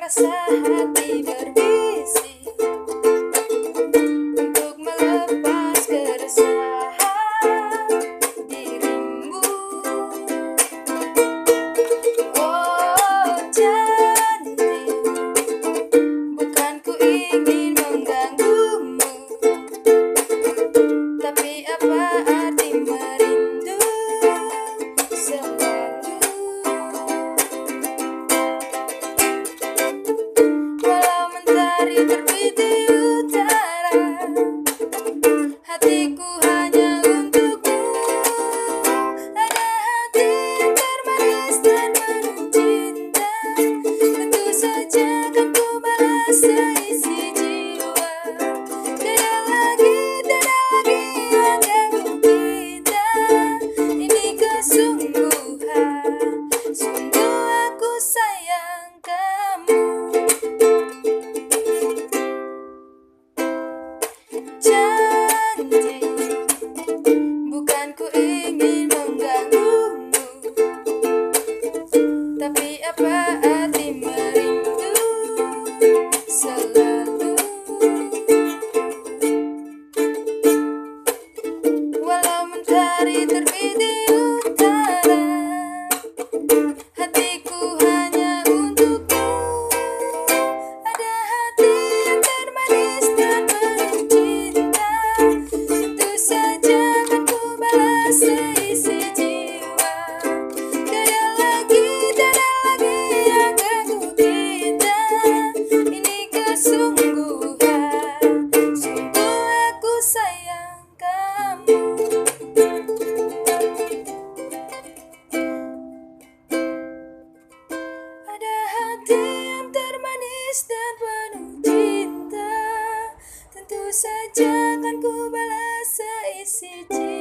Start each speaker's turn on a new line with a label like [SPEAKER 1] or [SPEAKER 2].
[SPEAKER 1] rasa hati berbisik untuk melepas keresahan dirimu. Oh janji, bukan ku ingin mengganggumu, tapi apa arti merindu selalu. Walau mentari terbit di utara, hatiku hanya untukmu. Ada hati yang termanis dan penuh cinta, tentu saja kan ku balas seisi jiwa. Tiada lagi yang ganggu kita, ini kesungguhan, sungguh aku sayang kamu. Janji, bukan ku ingin mengganggumu, tapi apa arti merindu selalu. Walau mentari terbit di utara, hatiku hanya untukmu. Ada hati yang termanis dan penuh cinta, tentu saja kan ku balas seisi jiwa. Tiada lagi yang ganggu kita, ini kesungguhan, sungguh aku sayang kamu. Ada hati yang termanis dan penuh cinta, tentu saja kan ku balas seisi jiwa.